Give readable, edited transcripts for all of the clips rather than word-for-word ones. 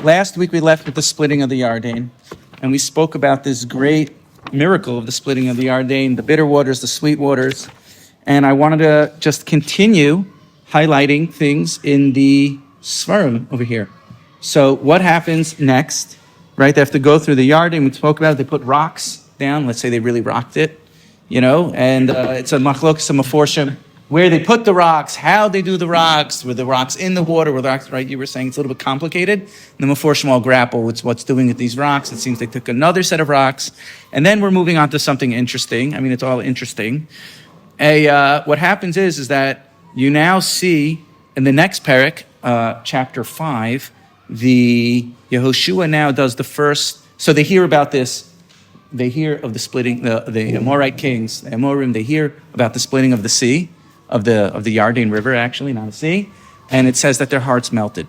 Last week we left with the splitting of the Yarden, and we spoke about this great miracle of the splitting of the Yarden, the bitter waters, the sweet waters, and I wanted to just continue highlighting things in the Svarim over here. So what happens next, right? They have to go through the Yarden. We spoke about it. They put rocks down. Let's say they really rocked it, and it's a machlokas, a meforshim, where they put the rocks, how they do the rocks, were the rocks in the water, were the rocks, right? You were saying it's a little bit complicated. And the meforshim all grapple with what's doing with these rocks. It seems they took another set of rocks. And then we're moving on to something interesting. I mean, it's all interesting. What happens is that you now see in the next parak, chapter 5, the Yehoshua now does the first. So they hear about this. They hear of the splitting, the Amorite kings, the Amorim, they hear about the splitting of the sea, of the Yarden River, actually, not a sea. And it says that their hearts melted,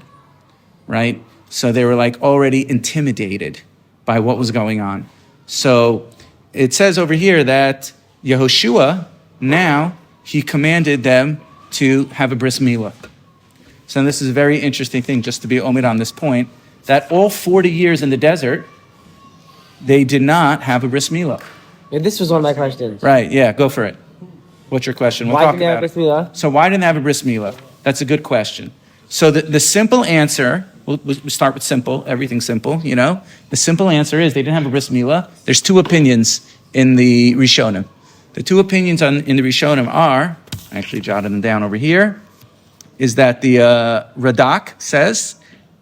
right? So they were like already intimidated by what was going on. So it says over here that Yehoshua, now, he commanded them to have a Bris Milah. So this is a very interesting thing, just to be omid on this point, that all 40 years in the desert, they did not have a Bris Milah. Yeah, this was one of my questions. Right, yeah, go for it. What's your question? Why didn't they have a Bris Milah? So why didn't they have a Bris Milah? That's a good question. So the simple answer, we'll start with simple, everything's simple, The simple answer is they didn't have a Bris Milah. There's two opinions in the Rishonim. The two opinions in the Rishonim are, I actually jotted them down over here, is that the Radak says,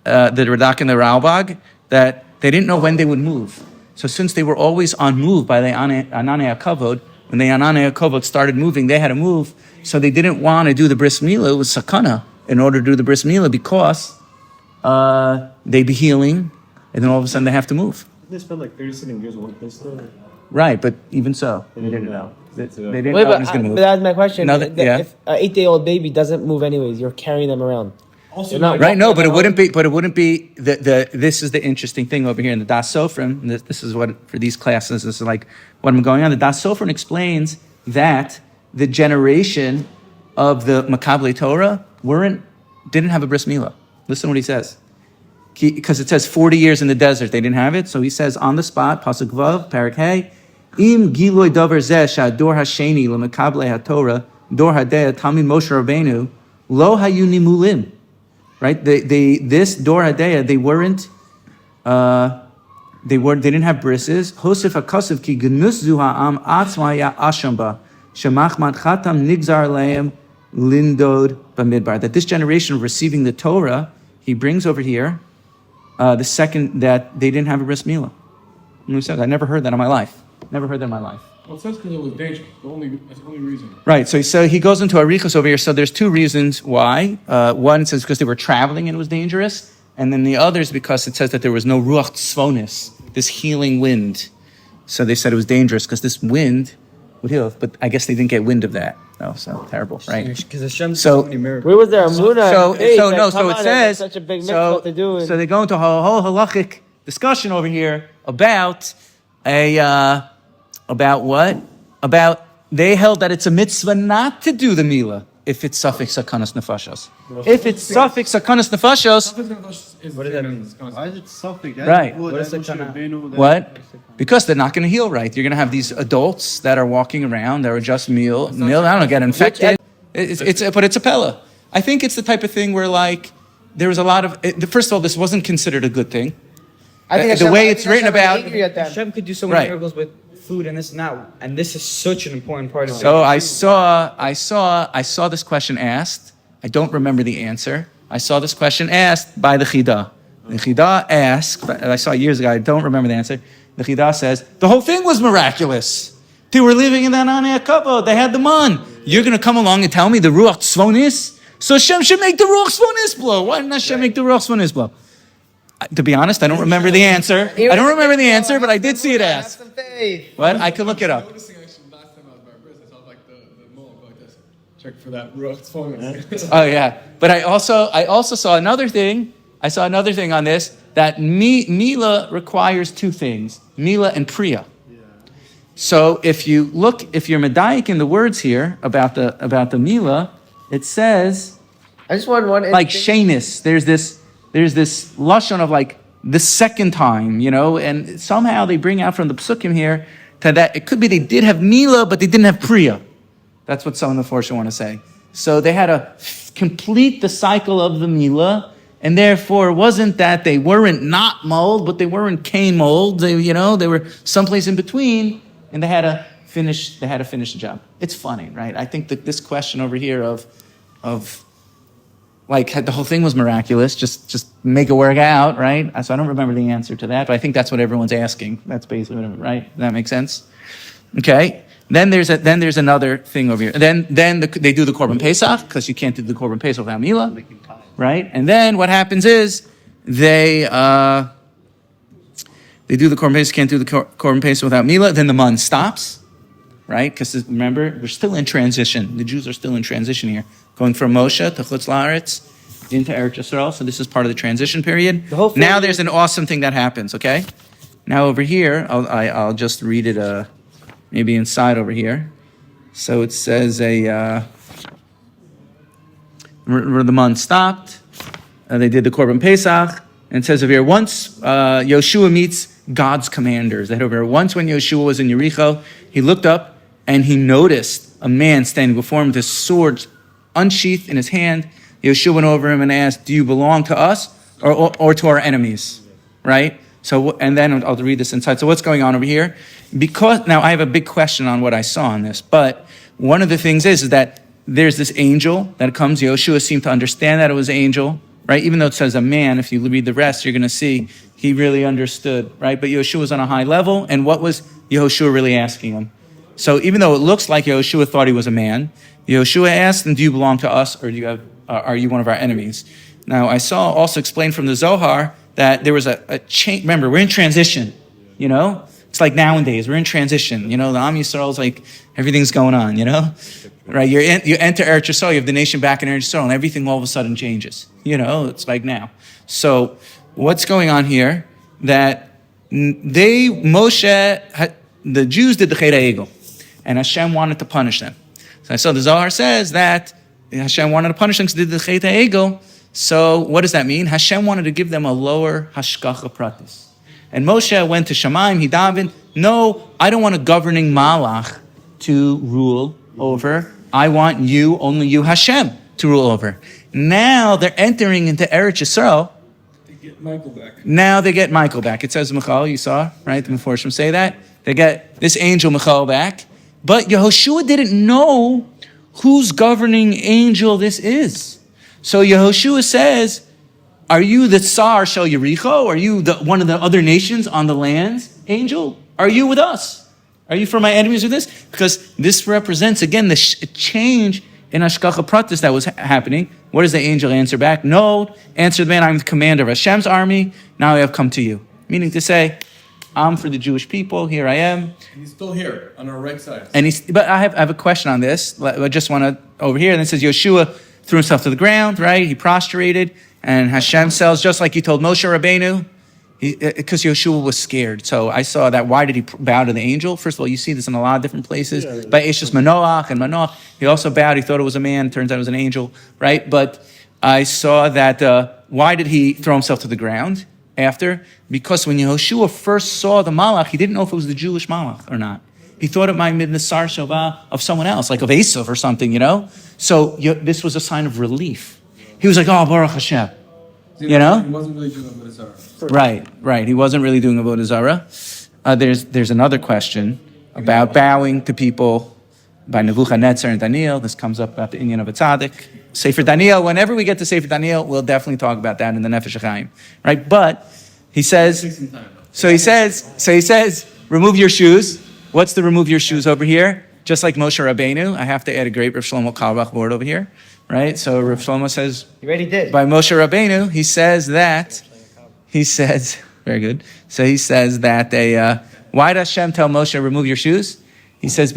the Radak and the Ralbag, that they didn't know when they would move. So since they were always on move by the Ananei HaKavod, when the Ananei HaKavod started moving, they had to move. So they didn't want to do the Bris Milah. It was sakana in order to do the Bris Milah because they'd be healing, and then all of a sudden they have to move. They spent like 37 years one place though. Right, but even so, they didn't know. They didn't know it was going to move. But that's my question. No, if an 8-day-old baby doesn't move anyways, you're carrying them around. Also, Right, no, but it wouldn't be. But it wouldn't be. This is the interesting thing over here in the Das Sofrim. This is what for these classes. This is like what I'm going on. The Das Sofrim explains that the generation of the Makabli Torah didn't have a Bris Milah. Listen to what he says. Because it says 40 years in the desert, they didn't have it. So he says on the spot, Pasuk Vav, Parak Hey, Im Giloy Davar Zeh Shador Hasheni LeMakabli HaTorah Dor Hadeh Talmid Moshe Rabbeinu Lo Hayu Nimulim. Right? This Dor Hadeh, they didn't have brises. Hosef HaKasav Ki Gnus Zu Ha'am Atzmaya Ashamba Shemachmat Chatam Nigzar Leim Lindod Bamidbar. That this generation of receiving the Torah, he brings over here the second that they didn't have a Bris Milah. I never heard that in my life. Never heard that in my life. Well, it says because it was dangerous. That's the only reason. Right. So he goes into Arichos over here. So there's two reasons why. One says because they were traveling and it was dangerous, and then the other is because it says that there was no ruach tzvonis, this healing wind. So they said it was dangerous because this wind would heal. But I guess they didn't get wind of that. Oh, so terrible, right? Because Hashem so where was their Amunah? So it says. Such a big mitzvah to do. So they go into a whole halachic discussion over here about what? About they held that it's a mitzvah not to do the milah if it's suffix sakanas nefashos. If it's suffix sakanas nefashos, What does that mean? Why is it suffix? Right. What? Because they're not going to heal right. You're going to have these adults that are walking around that are just meal. I don't get infected. But it's a pella. I think it's the type of thing where like there was a lot of. First of all, this wasn't considered a good thing. I think the way it's written about. Hashem could do so many miracles with food and this and that, and this is such an important part of it. So I saw this question asked. I don't remember the answer. I saw this question asked by the Chida. The Chida asked, I saw it years ago, I don't remember the answer. The Chida says, the whole thing was miraculous. They were living in the Ananei HaKavod. They had the man. You're going to come along and tell me the Ruach Tzvonis? So Hashem should make the Ruach Tzvonis blow. Why didn't Hashem make the Ruach Tzvonis blow? To be honest, I don't remember the answer. I don't remember the answer, but I did see it asked. What? I could look it up. Last time I was by Bris, I saw like the mall go like this. Check for that rough phone. Oh yeah, but I also saw another thing. I saw another thing on this that Milah requires two things: Milah and Priya. So if you're medayik in the words here about the Milah, it says I just want one like Shanis. There's there's this lashon of like the second time, and somehow they bring out from the psukim here that it could be they did have Milah, but they didn't have Priya. That's what some of the Forshim want to say. So they had to complete the cycle of the Milah, and therefore it wasn't that they weren't not mold, but they weren't Cain mold. They were someplace in between, and they had to finish the job. It's funny, right? I think that this question over here of like the whole thing was miraculous, just make it work out, right? So I don't remember the answer to that, but I think that's what everyone's asking. That's basically what, right? Does that make sense? Okay. Then there's another thing over here. Then they do the Korban Pesach, because you can't do the Korban Pesach without Milah, right? And then what happens is they do the Korban Pesach, can't do the Korban Pesach without Milah. Then the month stops, right? Because remember, we're still in transition. The Jews are still in transition here, going from Moshe to Chutz La'aretz into Eretz Yisrael. So this is part of the transition period. Now there's an awesome thing that happens. Okay, now over here, I'll just read it. Maybe inside over here. So it says where the month stopped. They did the Korban Pesach, and it says over here, once Yehoshua meets God's commanders. That over here, once when Yehoshua was in Yericho, he looked up and he noticed a man standing before him with his sword unsheathed in his hand. Yehoshua went over him and asked, "Do you belong to us or to our enemies?" Right? So, and then I'll read this inside. So what's going on over here? Because now I have a big question on what I saw on this, but one of the things is that there's this angel that comes. Yehoshua seemed to understand that it was an angel, right? Even though it says a man, if you read the rest, you're going to see he really understood, right? But Yehoshua was on a high level, and what was Yehoshua really asking him? So even though it looks like Yehoshua thought he was a man, Yehoshua asked him, "Do you belong to us, or are you one of our enemies?" Now I saw also explained from the Zohar that there was a change. Remember, we're in transition, It's like nowadays, we're in transition. The Am Yisrael's like, everything's going on, Right? You enter Eretz Yisrael, you have the nation back in Eretz Yisrael, and everything all of a sudden changes. It's like now. So what's going on here? That the Jews did the Chet HaEgel, and Hashem wanted to punish them. So I saw the Zohar says that Hashem wanted to punish them because they did the Chet HaEgel. So what does that mean? Hashem wanted to give them a lower hashgacha pratis. And Moshe went to Shemaim, he davened, "No, I don't want a governing Malach to rule over. I want you, only you, Hashem, to rule over." Now they're entering into Eretz Yisrael. They get Michael back. Now they get Michael back. It says Michael, you saw, right? The Meforshim say that. They get this angel Michael back. But Yehoshua didn't know whose governing angel this is. So Yehoshua says, "Are you the Tsar Shel Yericho? Are you one of the other nations on the lands, angel? Are you with us? Are you for my enemies with this?" Because this represents, again, the change in Hashgacha Pratis that was happening. What does the angel answer back? "No," answered the man, "I'm the commander of Hashem's army. Now I have come to you." Meaning to say, I'm for the Jewish people. Here I am. And he's still here on our right side. But I have a question on this. I just want to over here. And it says Yeshua threw himself to the ground, right? He prostrated, and Hashem says, just like he told Moshe Rabbeinu, because Yeshua was scared. So I saw that. Why did he bow to the angel? First of all, you see this in a lot of different places. By Eshes Manoach and Manoach, he also bowed. He thought it was a man. Turns out it was an angel, right? But I saw that. Why did he throw himself to the ground after? Because when Yehoshua first saw the Malach, he didn't know if it was the Jewish Malach or not. He thought it might have been the Sar Shova of someone else, like of Esav or something, So this was a sign of relief. He was like, "Oh, Baruch Hashem." He wasn't really doing Avodah Zarah. Right. He wasn't really doing Avodah Zarah. There's another question about bowing to people by Nebuchadnezzar and Daniel. This comes up about the Inyan of a Tzaddik. Sefer Daniel, whenever we get to Sefer Daniel, we'll definitely talk about that in the Nefesh HaChaim. Right? But he says, he says, remove your shoes. What's the remove your shoes over here? Just like Moshe Rabbeinu, I have to add a great Rav Shlomo Carlebach word over here. Right? So Rav Shlomo says, you already did. By Moshe Rabbeinu, he says, very good. So he says that why does Hashem tell Moshe, remove your shoes? He says,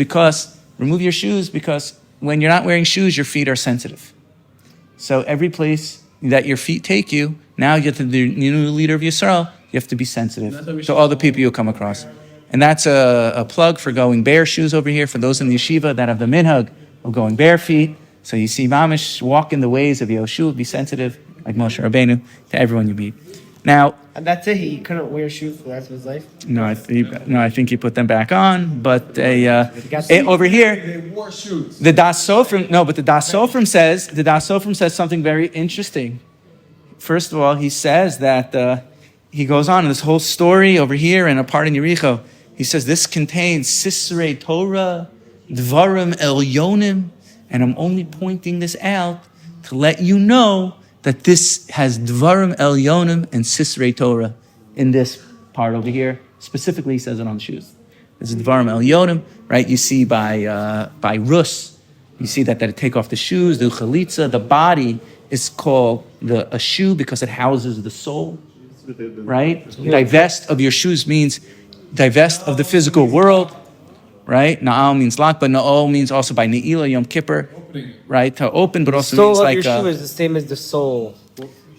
remove your shoes because when you're not wearing shoes, your feet are sensitive. So every place that your feet take you, now you're the new leader of Yisrael, you have to be sensitive to all the people you'll come across. And that's a plug for going bare shoes over here for those in the yeshiva that have the minhag of going bare feet. So you see Mamish walk in the ways of Yehoshua, be sensitive, like Moshe Rabbeinu, to everyone you meet. Now, And that's it. He couldn't wear shoes for the rest of his life. no, I think he put them back on, but over here, They wore shoes. the Das Sofrim says something very interesting. First of all, he says that he goes on in this whole story over here and a part in Yericho. He says this contains Sisrei Torah, Dvarim Elyonim, and I'm only pointing this out to let you know that this has Dvarim Elyonim and Sisrei Torah in this part over here. Specifically, he says it on the shoes. This is Dvarim Elyonim, right? You see by Rus, you see that they take off the shoes, the chalitza, the body is called a shoe because it houses the soul, right? Divest of your shoes means divest of the physical world, right? Na'al means lock, but na'ol means also by Ne'ilah, Yom Kippur, right? To open, but also The means sole of like your shoe is the same as the sole.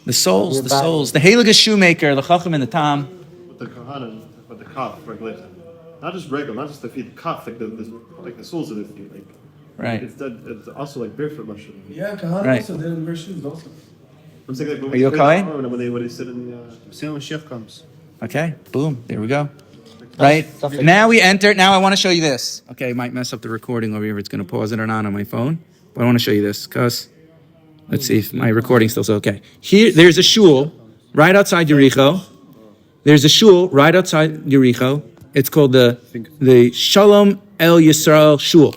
the souls, Your the body. souls. The Heilige shoemaker, the Chacham and the Tam, With the Kohanim, with the kaf regulation. Not just regular, not just the feet, the kaf, like the soles of the feet. Like, right? it's also like barefoot mushroom. Yeah, Kahana Right. also didn't wear shoes also. I'm saying, like, when Are you we okay? when they sit in the see when Sheikh comes. Okay, boom, there we go. Right? Now we enter, now I want to show you this. Okay, I might mess up the recording over here if it's going to pause it or not on my phone, but I want to show you this because, let's see if my recording still's okay. Here, there's a shul right outside Yericho. There's a shul right outside Yericho. It's called the Shalom El Yisrael shul.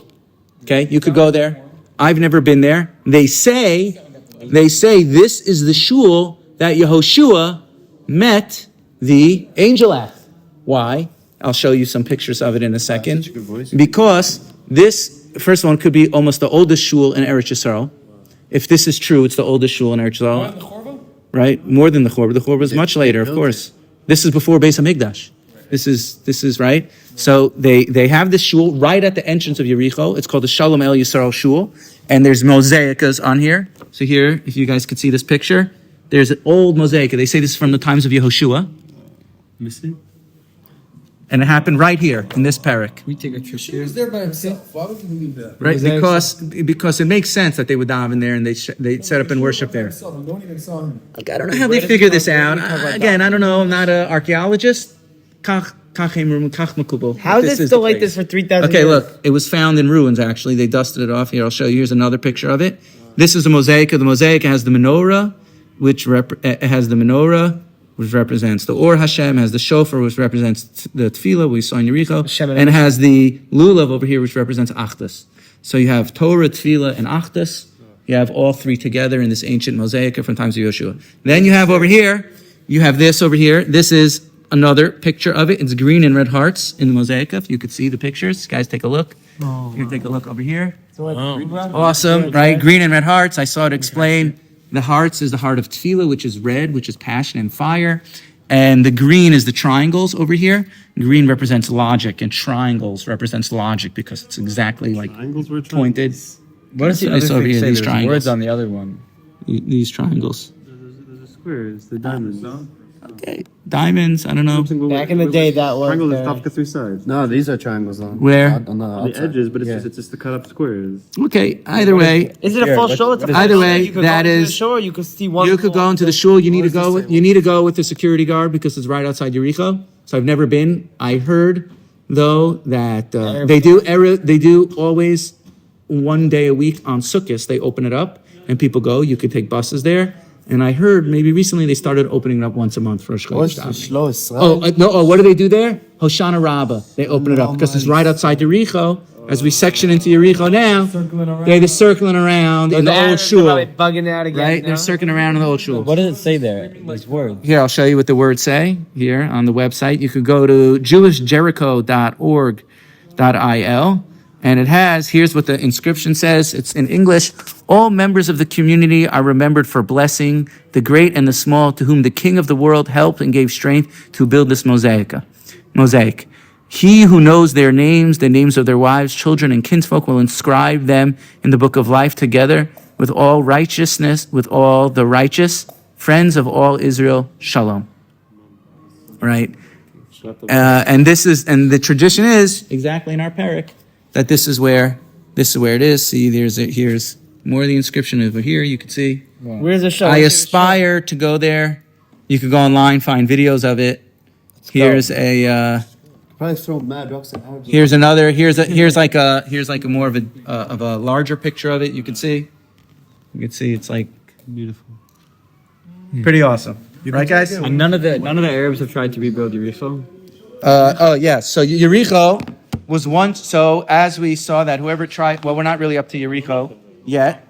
Okay, you could go there. I've never been there. They say this is the shul that Yehoshua met the angel at. Why? I'll show you some pictures of it in a second. Because this first one could be almost the oldest shul in Eretz Yisrael. If this is true, it's the oldest shul in Eretz Yisrael. Right? More than the Chaburah. The Chaburah is much later, of course. This is before Beis HaMikdash. This is right. So they have this shul right at the entrance of Yericho. It's called the Shalom El Yisrael shul, and there's mosaicas on here. So here, if you guys could see this picture, there's an old mosaic. They say this is from the times of Yehoshua. You see? And it happened right here in this parak. We take a trip He here. was there by himself. Why would he leave that? Right? Because it makes sense that they would dive in there and they set up and worship there. Don't even saw him. I don't know how they figure this out. Again, I don't know. I'm not an archaeologist. How is This it still like place. this for 3,000 Okay, years? look, it was found in ruins, actually. They dusted it off. Here, I'll show you. Here's another picture of it. This is the mosaic. The mosaic has the menorah, which represents the Or Hashem, has the shofar, which represents the tefillah we saw in Yericho, Hashem and has the lulav over here, which represents Achdus. So you have Torah, tefillah, and Achdus. You have all three together in this ancient mosaic from times of Yehoshua. Then you have over here, you have this over here. This is another picture of it. It's green and red hearts in the mosaic. If you could see the pictures, guys, take a look. Here, take a look over here. Awesome, right? Green and red hearts. I saw it explain. The hearts is the heart of tefillah, which is red, which is passion and fire. And the green is the triangles over here. Green represents logic, and triangles represents logic because it's exactly like Triangles were pointed. What does the I other saw thing here say? these There's triangles. words on the other one. These triangles. There's a square. It's the diamonds. Okay, diamonds. I don't know Back in the day, that was Triangle is the- top of 3 sides. No, these are triangles on. where. On the, On the outside. edges, but it's Yeah. just the cut up squares. Okay, either way, Is it a full show? It's a full Either show. way, You could that go into the is- show, or you could see one. you could go into the shul. You need to go. You need to go with the security guard because it's right outside Yericho. So I've never been. I heard though that they do always one day a week on Sukkot. They open it up and people go. You could take buses there. And I heard maybe recently they started opening it up once a month for a What's Chodesh the davening. Shlo No! What do they do there? Hoshana Rabbah. They open it up because it's right outside Yericho. As we section into Yericho now, they're just circling around in the old shul. Bugging out again. Right? no? They're circling around in the old shul. What does it say there? These words. Here, I'll show you what the words say here on the website. You could go to jewishjericho.org.il, and it has, here's what the inscription says. It's in English. All members of the community are remembered for blessing the great and the small to whom the King of the world helped and gave strength to build this mosaic. He who knows their names, the names of their wives, children, and kinsfolk will inscribe them in the book of life together with all righteousness, with all the righteous friends of all Israel. Shalom. Right? And the tradition is exactly in our parak that this is where it is. See, here's More of the inscription over here. You can see. Where's the show? I aspire to go there. You could go online, find videos of it. Here's a. Probably throw mad rocks at Arabs. Here's another. Here's like a more of a larger picture of it. You can see. You can see it's like Beautiful. pretty awesome, right, guys? And none of the Arabs have tried to rebuild Yericho. So Yericho was once. So as we saw that whoever tried. Well, we're not really up to Yericho yet.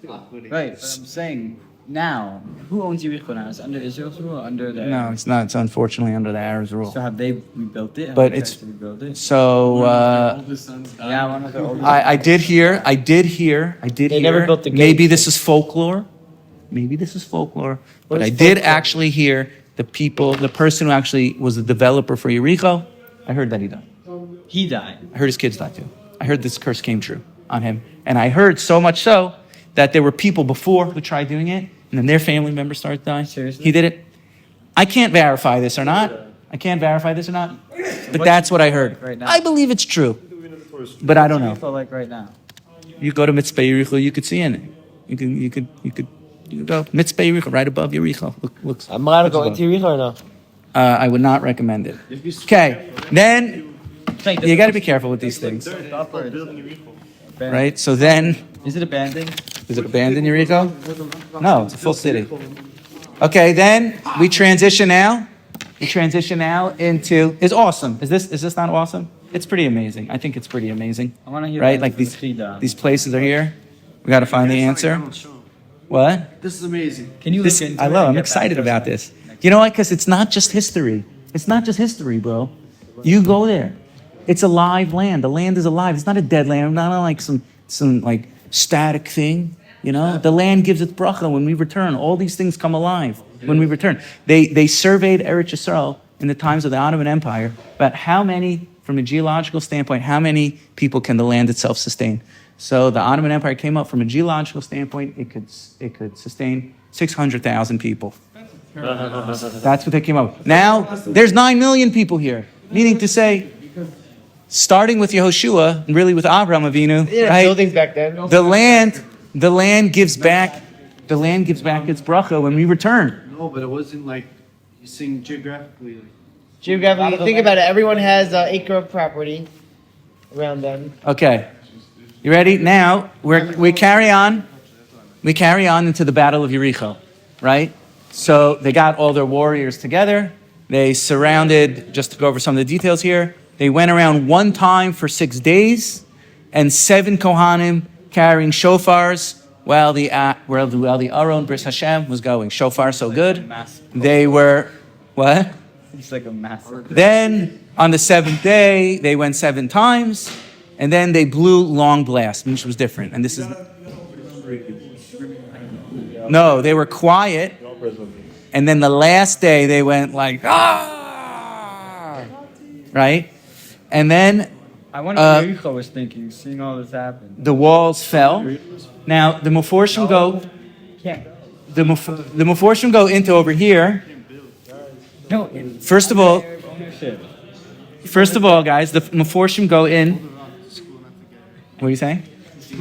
Right, but I'm saying now, who owns Yericho now? Is it under Israel's rule or under the? No, it's not. It's unfortunately under the Arabs' rule. So have they rebuilt it? Have But they it's- tried to rebuild it? So Oldest sons. Yeah, one of the oldest. I did hear. They never built the Maybe gate. this is folklore. Maybe this is folklore. But I did actually hear the person who actually was the developer for Yericho. I heard that he died. He died. I heard his kids died too. I heard this curse came true on him. And I heard so much so that there were people before who tried doing it, and then their family members started dying. Seriously? He did it. I can't verify this or not. But that's what I heard. Right now? I believe it's true. But I don't know. Yericho like right now. You go to Mitzvah Yericho, you could see in it. You could go Mitzvah Yericho right above Yericho. Looks. I'm allowed to go into Yericho or no? I would not recommend it. Okay, then you got to be careful with these things, right? So then, Is it abandoned? is it abandoned Yericho? No, it's a full city. Okay, then we transition now. Into is awesome. Is this not awesome? It's pretty amazing. I think it's pretty amazing. I want to hear. Right? the Like answer to the Chida. these places are here. We got to find the answer. What? This is amazing. Can you This, look into I it love. and I'm get excited back to about us this. next You know what? Because it's not just history. It's not just history, bro. You go there. It's a live land. The land is alive. It's not a dead land. Not like some like static thing. You know, the land gives its bracha when we return. All these things come alive when we return. They surveyed Eretz Yisrael in the times of the Ottoman Empire about how many, from a geological standpoint, how many people can the land itself sustain. So the Ottoman Empire came up from a geological standpoint. It could sustain 600,000 people. That's what they came up with. Now there's 9 million people here, meaning to say, starting with Yehoshua and really with Abraham Avinu, right? Buildings back then. The land gives back its bracha when we return. No, but it wasn't like you sing geographically. Geographically, think about it. Everyone has an acre of property around them. Okay, you ready? Now we carry on into the Battle of Yericho, right? So they got all their warriors together. They surrounded. Just to go over some of the details here, they went around one time for 6 days, and 7 Kohanim carrying shofars while the Aron Bris Hashem was going. Shofar so good. They were what? It's like a massive. Then on the 7th day, they went 7 times, and then they blew long blasts, which was different. And this is no, they were quiet, and then the last day they went like right, and then I wonder what Yericho was thinking, seeing all this happen. the walls fell. Now the Meforshim go. Can't. The Meforshim go into over here. No. First of all, Ownership. guys, the Meforshim go in. What are you saying? It's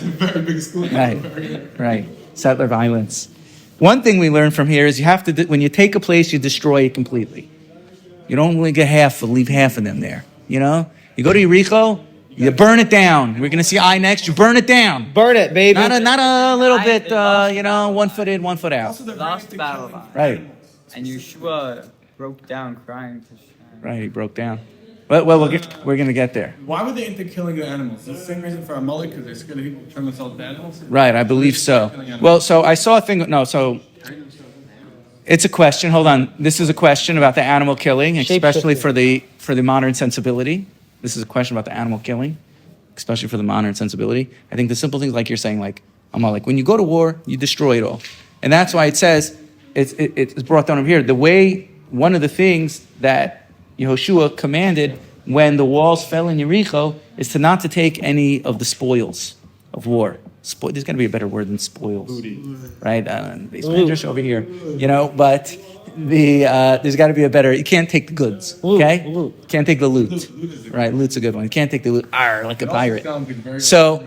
a very big school. Right. Settler violence. One thing we learn from here is you have to, when you take a place, you destroy it completely. You don't only get half, leave half of them there. You know, you go to Yericho, you burn it down. We're gonna see I next. You burn it down. Burn it, baby. Not a little bit. 1 foot in, 1 foot out. Lost battle line. Right. And Yeshua broke down crying to Shaya. Right. He broke down. Well, we're gonna get there. Why were they into killing the animals? Is the same reason for our mullet? Because they're scared of people turn themselves into animals? Right, I believe so. Well, so I saw a thing. No, so it's a question. Hold on. This is a question about the animal killing, especially for the modern sensibility. This is a question about the animal killing, especially for the modern sensibility. I think the simple things like you're saying, like Amalek, when you go to war, you destroy it all, and that's why it says it's brought down over here. The way one of the things that Yehoshua commanded when the walls fell in Yericho is to not to take any of the spoils of war. There's got to be a better word than spoils, right? Base managers over here, but there's got to be a better. You can't take the goods. Okay, can't take the loot. Right, loot's a good one. You can't take the loot. Like a pirate. So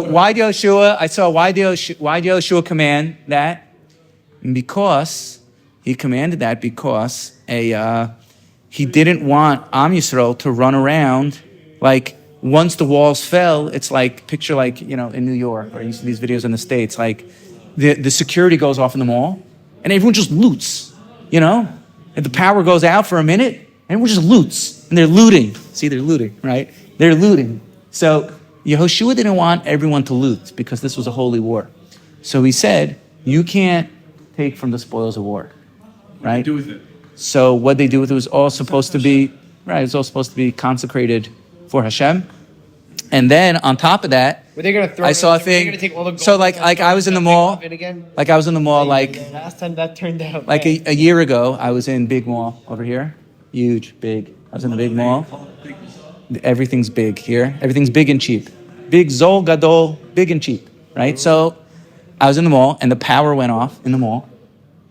why did Yehoshua? I saw why did Yehoshua command that? Because he commanded that because he didn't want Am Yisrael to run around like once the walls fell. It's like picture like in New York or you see these videos in the States like the security goes off in the mall and everyone just loots. And the power goes out for a minute and everyone just loots and they're looting. See, they're looting, right? They're looting. So Yehoshua didn't want everyone to loot because this was a holy war. So he said, you can't take from the spoils of war, right? What do with it? So what they do with it was all supposed to be, right, it was all supposed to be consecrated for Hashem. And then on top of that, Were they gonna throw? I saw a They're thing. gonna take all the gold So like I was in the mall, again? like I was in the mall, like Last time that turned out. like a year ago, I was in big mall over here, huge, big. I was in the big mall. Everything's big here. Everything's big and cheap. Big Zol Gadol, big and cheap, right? So I was in the mall and the power went off in the mall.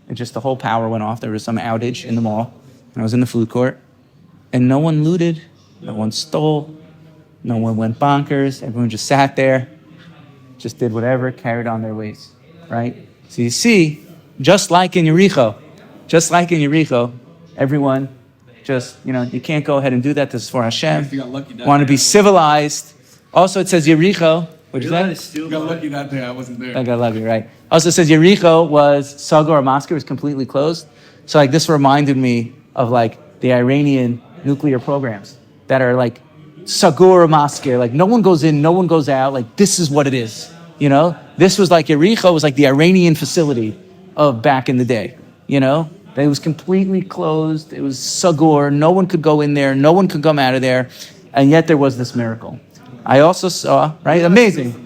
The whole power went off. There was some outage in the mall. And I was in the food court and no one looted, no one stole, no one went bonkers. Everyone just sat there, just did whatever, carried on their ways, right? So you see, just like in Yericho, everyone just, you can't go ahead and do that. This is for Hashem. You got lucky that Want to day. be civilized. Also, it says Yericho. What is that? You got lucky that day. I wasn't there. I got lucky, right? Also, it says Yericho was Sagor Moscow was completely closed. So, like, this reminded me of like the Iranian nuclear programs that are like Sagor Moscow. Like, no one goes in, no one goes out. Like, this is what it is. This was like Yericho was like the Iranian facility of back in the day. It was completely closed. It was Sagor. No one could go in there. No one could come out of there. And yet there was this miracle. I also saw, right? Amazing.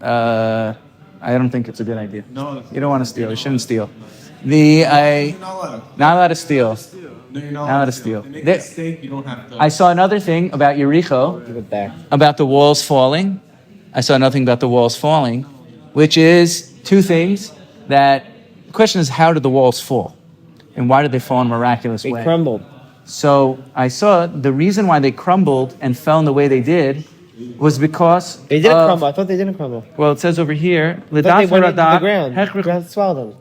I don't think it's a good idea. No. You don't want to steal. You shouldn't steal. Not allowed to steal. No, you're Not allowed to steal. They make a mistake, you don't have to. I saw another thing about Yericho, Give it back. about the walls falling. I saw another thing about the walls falling, which is two things that, the question is, how did the walls fall? And why did they fall in a miraculous They way? crumbled. So I saw the reason why they crumbled and fell in the way they did was because They didn't of- crumble. I thought they didn't crumble. Well, it says over here, I thought they went into the ground. The ground swallowed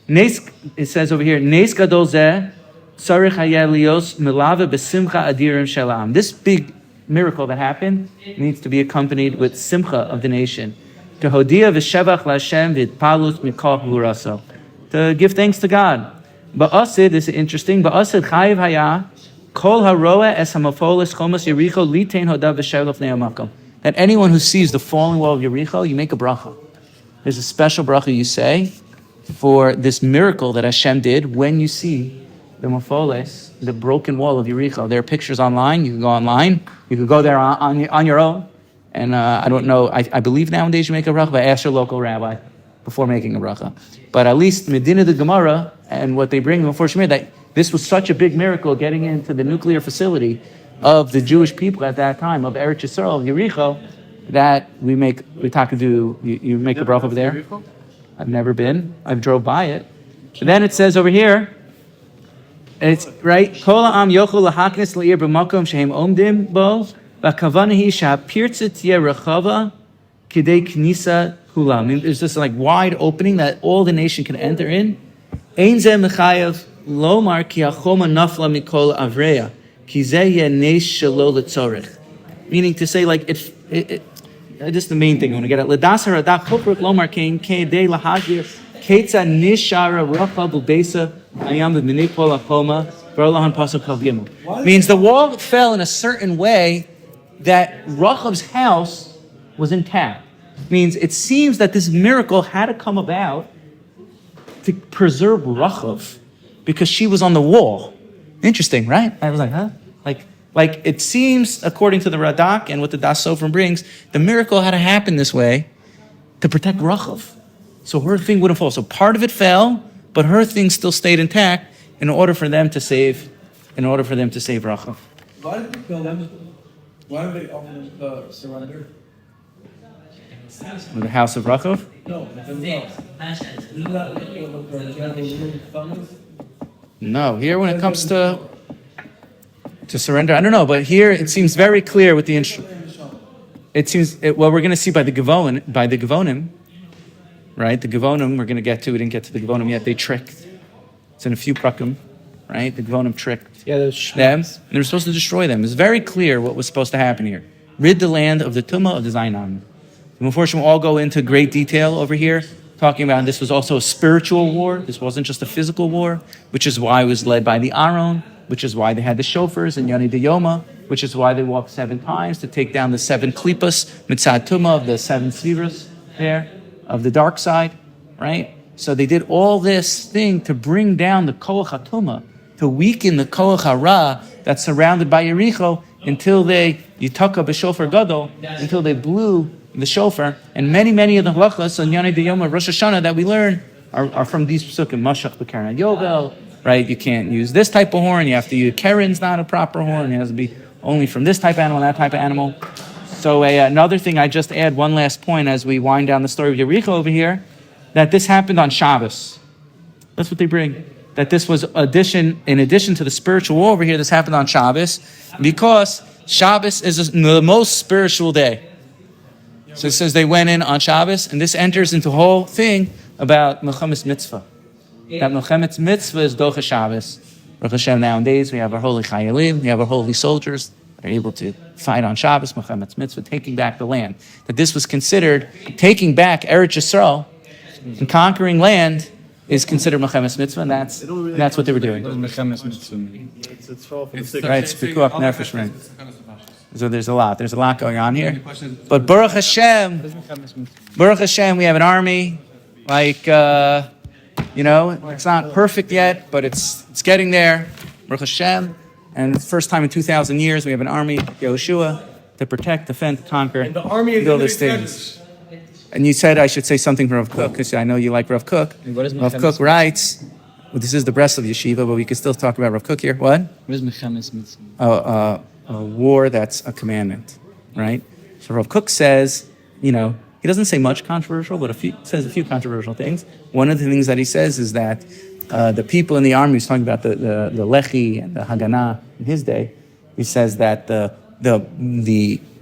them. It says over here, Nes gadol zeh tzarich hayeh lios milave besimcha adirim shelam. This big miracle that happened needs to be accompanied with simcha of the nation. To hodia v'shevach l'Hashem v'itpalut mikol huraso. To give thanks to God. Ba'asid, this is interesting, Ba'asid chayiv hayah kol haroa es hamafolis chomas Yericho litein hodav v'shev lefnei hamakom. That anyone who sees the falling wall of Yericho, you make a bracha. There's a special bracha you say for this miracle that Hashem did when you see the mafoles, the broken wall of Yericho. There are pictures online. You can go online. You can go there on your own. And I don't know, I believe nowadays you make a bracha, but ask your local rabbi before making a bracha. But at least Medina the Gemara and what they bring before Shemir, that this was such a big miracle getting into the nuclear facility of the Jewish people at that time, of Eretz Yisrael, of Yericho, that you make a bracha over there. I've never been. I've drove by it. And then it says over here, it's right. Kol ha'am yochel lahaknes le'ir b'makom shehem omdim bo v'kavana hi sha'pirtzit tieh rechava kidei knisa kula. I mean, there's this like wide opening that all the nation can enter in. Ein zeh mechayev lomar ki hachoma nafla mikol avreya ki zeh yeh nes shelo letzorich. Meaning to say, like it just the main thing I want to get at. L'das haradak chokruk lomar kein kedei lahagir ketza nishara racha b'beisa ayam b'minipol achoma v'rolahan pasuk kal gimel. Means the wall fell in a certain way that Rachav's house was intact. Means it seems that this miracle had to come about to preserve Rachav because she was on the wall. Interesting, right? I was like, huh? Like it seems, according to the Radak and what the Das Sofrim brings, the miracle had to happen this way to protect Rachav. So her thing wouldn't fall. So part of it fell, but her thing still stayed intact in order for them to save Rachav. Why did they kill them? Why did they surrender? Or the house of Rachov? No, here when it comes to surrender, I don't know, but here it seems very clear with the well, we're going to see by the Gevonim, right? The Gevonim we're going to get to. We didn't get to the Gevonim yet. They tricked. It's in a few prakim, right? The Gevonim tricked them, and they were supposed to destroy them. It's very clear what was supposed to happen here. Rid the land of the Tumah of the Zainam. The Meforshim will all go into great detail over here, talking about this was also a spiritual war. This wasn't just a physical war, which is why it was led by the Aron, which is why they had the shofars and Yoni de Yoma, which is why they walked 7 times to take down the 7 klipas, mitzad tumah of the 7 sefiros there, of the dark side, right? So they did all this thing to bring down the koach hatumah, to weaken the koach hara that's surrounded by Yericho until they, yitaka b'shofar gadol, until they blew the shofar. And many of the halachas on Yoni de Yoma, Rosh Hashanah that we learn are from these psukim, mashach b'karen yovel, right? You can't use this type of horn. You have to use Karen's not a proper horn. It has to be only from this type of animal, that type of animal. So another thing, I just add one last point as we wind down the story of Yericho over here, that this happened on Shabbos. That's what they bring. That this was in addition to the spiritual war over here, this happened on Shabbos because Shabbos is the most spiritual day. So it says they went in on Shabbos, and this enters into the whole thing about Melchamas Mitzvah. That Melchamas Mitzvah is Docha Shabbos. Baruch Hashem, nowadays we have our holy chayalim, we have our holy soldiers. They're able to fight on Shabbos, Melchamas Mitzvah, taking back the land. That this was considered, taking back Eretz Yisrael and conquering land is considered Melchamas Mitzvah, and that's what they were doing. It's from the six. Right, it's Pikuach Nefesh, right. So there's a lot going on here. But Baruch Hashem, we have an army, like, it's not perfect yet, but it's getting there. Baruch Hashem. And it's the first time in 2,000 years we have an army, Yehoshua, to protect, defend, conquer, And the army is build in these things. And you said I should say something from Rav Kook, because I know you like Rav Kook. Rav Kook writes, well, this is the Breslov Yeshiva, but we could still talk about Rav Kook here. What? What is Melchamas Mitzvah? A war that's a commandment, right? So Rav Kook says, he doesn't say much controversial, but says a few controversial things. One of the things that he says is that the people in the army, he's talking about the Lechi and the Haganah in his day, he says that the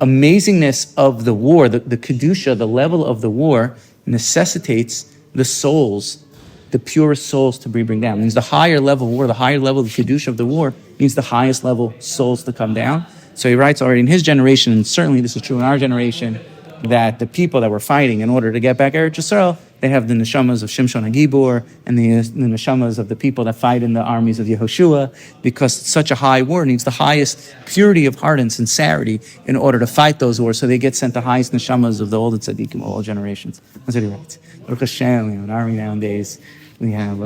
amazingness of the war, the Kedusha, the level of the war, necessitates the souls, the purest souls to bring down. It means the higher level war, the higher level of the Kedusha of the war, means the highest level souls to come down. So he writes already in his generation, and certainly this is true in our generation, that the people that were fighting in order to get back Eretz Yisrael, they have the neshamas of Shimshon HaGibor and the neshamas of the people that fight in the armies of Yehoshua, because such a high war needs the highest purity of heart and sincerity in order to fight those wars. So they get sent the highest neshamas of the old tzaddikim of all generations. That's what he writes. Baruch Hashem, we have an army nowadays. We have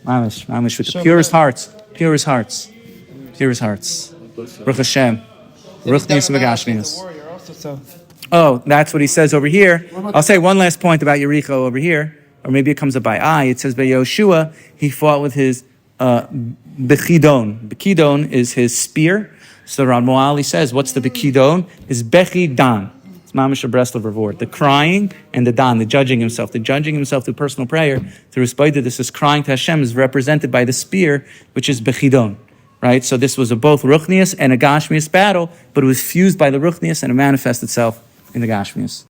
mamish with the purest hearts. Baruch Hashem. Baruch Nisim Agashmias. Oh, that's what he says over here. I'll say one last point about Yericho over here, or maybe it comes up by eye. It says by Yehoshua, he fought with his Bechidon. Bechidon is his spear. So Ram Moali says, what's the Bechidon? Is Bechidan. It's Mamish Breslov Revort. The crying and the Dan, the judging himself through personal prayer, through Spaida. This is crying to Hashem, is represented by the spear, which is Bechidon. Right? So this was a both Ruchnius and a Gashmius battle, but it was fused by the Ruchnius and it manifested itself in the Gashmius.